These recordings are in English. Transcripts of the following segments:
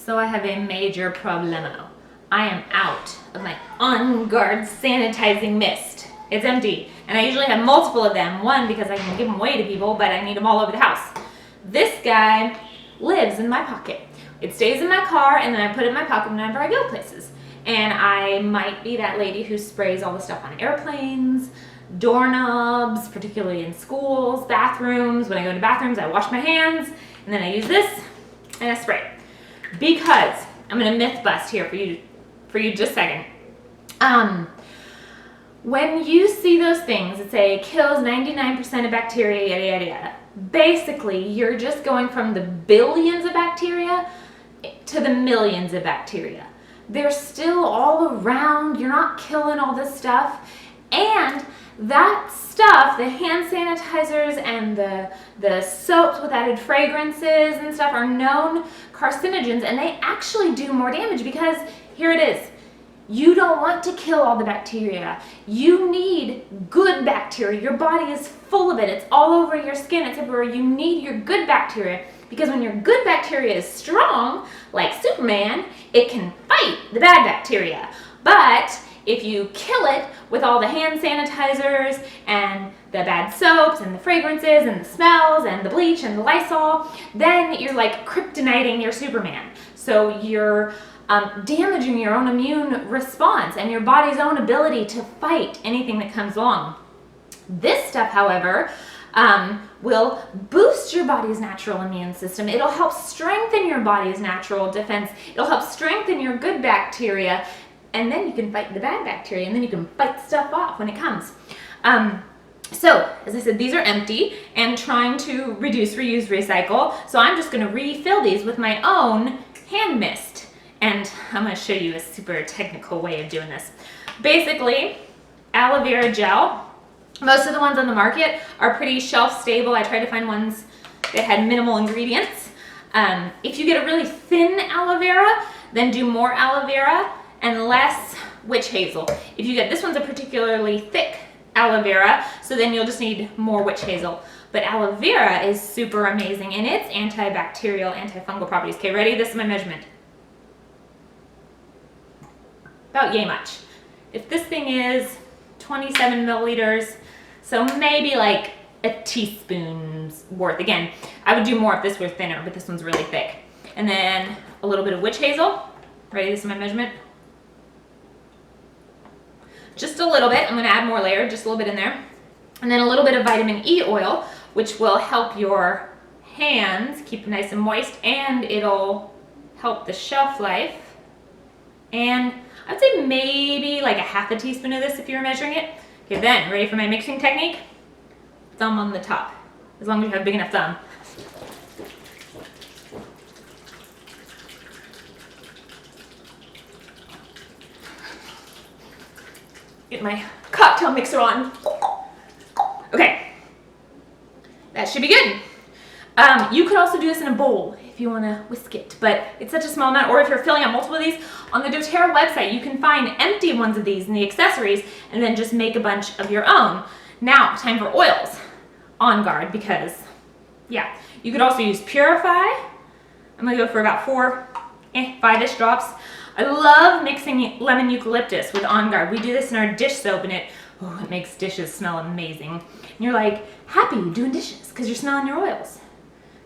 So I have a major problemo. I am out of my On Guard sanitizing mist. It's empty, and I usually have multiple of them. One, because I can give them away to people, but I need them all over the house. This guy lives in my pocket. It stays in my car, and then I put it in my pocket whenever I go places. And I might be that lady who sprays all the stuff on airplanes, doorknobs, particularly in schools, bathrooms. When I go into bathrooms, I wash my hands, and then I use this, and I spray. Because, I'm going to myth bust here for you just a second. When you see those things that say kills 99% of bacteria, yada, yada, yada, basically you're just going from the billions of bacteria to the millions of bacteria. They're still all around. You're not killing all this stuff. And that stuff, the hand sanitizers and the soaps with added fragrances and stuff, are known carcinogens, and they actually do more damage because here it is. You don't want to kill all the bacteria. You need good bacteria. Your body is full of it. It's all over your skin. It's everywhere. You need your good bacteria because when your good bacteria is strong, like Superman, it can fight the bad bacteria. But if you kill it with all the hand sanitizers and the bad soaps and the fragrances and the smells and the bleach and the Lysol, then you're like kryptoniting your Superman. So you're damaging your own immune response and your body's own ability to fight anything that comes along. This stuff, however, will boost your body's natural immune system. It'll help strengthen your body's natural defense. It'll help strengthen your good bacteria, and then you can fight the bad bacteria, and then you can fight stuff off when it comes. So, as I said, these are empty and trying to reduce, reuse, recycle. So I'm just going to refill these with my own hand mist. And I'm going to show you a super technical way of doing this. Basically, aloe vera gel. Most of the ones on the market are pretty shelf stable. I tried to find ones that had minimal ingredients. If you get a really thin aloe vera, then do more aloe vera and less witch hazel. If you get, this one's a particularly thick aloe vera, so then you'll just need more witch hazel. But aloe vera is super amazing in its antibacterial, antifungal properties. Okay, ready? This is my measurement. About yay much. If this thing is 27 milliliters, so maybe like a teaspoon's worth. Again, I would do more if this were thinner, but this one's really thick. And then a little bit of witch hazel. Ready? This is my measurement. Just a little bit. I'm going to add more layer, just a little bit in there. And then a little bit of vitamin E oil, which will help your hands keep nice and moist, and it'll help the shelf life. And I'd say maybe like a half a teaspoon of this if you're measuring it. Okay, then, ready for my mixing technique? Thumb on the top, as long as you have a big enough thumb. Get my cocktail mixer on. Okay, that should be good. You could also do this in a bowl if you want to whisk it, but it's such a small amount. Or if you're filling up multiple of these, on the doTERRA website, you can find empty ones of these in the accessories and then just make a bunch of your own. Now, time for oils. On Guard, because, yeah. You could also use Purify. I'm going to go for about 5-ish drops. I love mixing lemon eucalyptus with On Guard. We do this in our dish soap, and it makes dishes smell amazing. And you're like happy doing dishes because you're smelling your oils.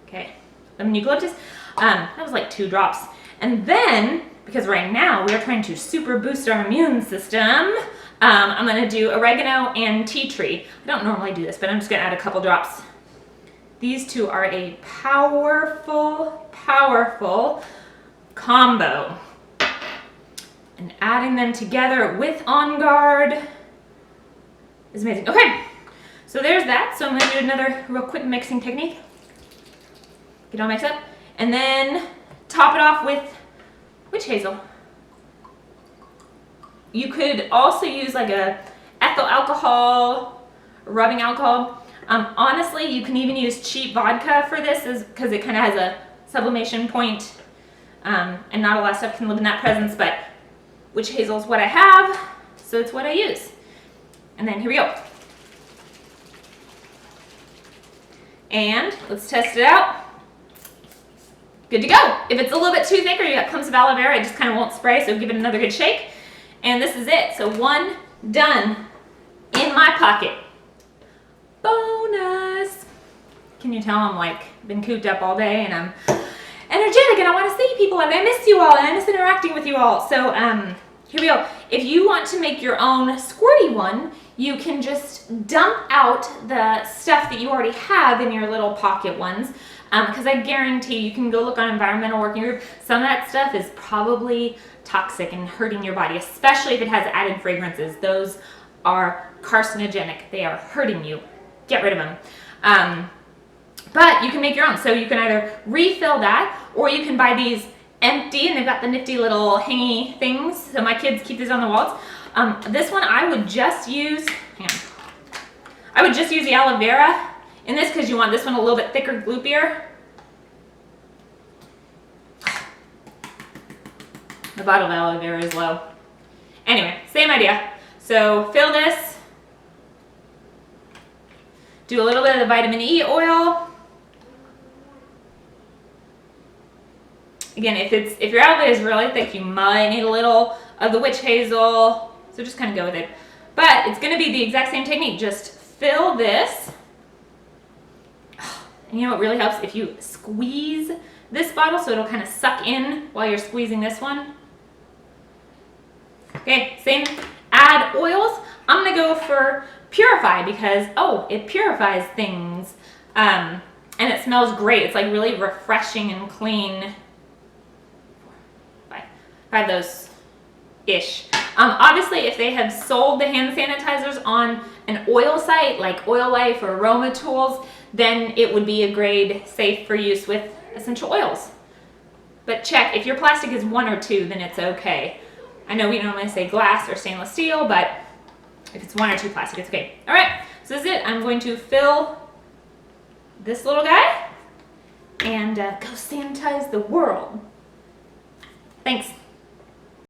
Okay, lemon eucalyptus. That was like 2 drops. And then, because right now we are trying to super boost our immune system, I'm going to do oregano and tea tree. I don't normally do this, but I'm just going to add a couple drops. These two are a powerful, powerful combo. And adding them together with On Guard is amazing. Okay, so there's that. So I'm going to do another real quick mixing technique. Get it all mixed up. And then top it off with witch hazel. You could also use like a ethyl alcohol, rubbing alcohol. Honestly, you can even use cheap vodka for this because it kind of has a sublimation point, and not a lot of stuff can live in that presence, but witch hazel is what I have, so it's what I use. And then here we go. And let's test it out. good to go. If it's a little bit too thick or you got clumps of aloe vera, it just kind of won't spray, so give it another good shake. And this is it. So one done in my pocket. Bonus. Can you tell I'm like been cooped up all day and I'm energetic and I want to see people and I miss you all and I miss interacting with you all. So here we go. If you want to make your own squirty one, you can just dump out the stuff that you already have in your little pocket ones, because I guarantee you can go look on Environmental Working Group. Some of that stuff is probably toxic and hurting your body, especially if it has added fragrances. Those are carcinogenic. They are hurting you. Get rid of them. But you can make your own. So you can either refill that or you can buy these empty, and they've got the nifty little hangy things. So my kids keep these on the walls. This one I would just use, I would just use the aloe vera in this because you want this one a little bit thicker, gloopier. The bottle of aloe vera is low. Anyway, same idea. So fill this. Do a little bit of the vitamin E oil. Again, if your aloe vera is really thick, you might need a little of the witch hazel. So just kind of go with it. But it's going to be the exact same technique. Just fill this. And you know what really helps? If you squeeze this bottle so it'll kind of suck in while you're squeezing this one. Okay, same. Add oils. I'm going to go for Purify because, oh, it purifies things. And it smells great. It's like really refreshing and clean. Five those-ish. Obviously, if they have sold the hand sanitizers on an oil site like Oil Life or Aroma Tools, then it would be a grade safe for use with essential oils. But check, if your plastic is 1 or 2, then it's okay. I know we normally say glass or stainless steel, but if it's 1 or 2 plastic, it's okay. All right, so this is it. I'm going to fill this little guy and go sanitize the world. Thanks.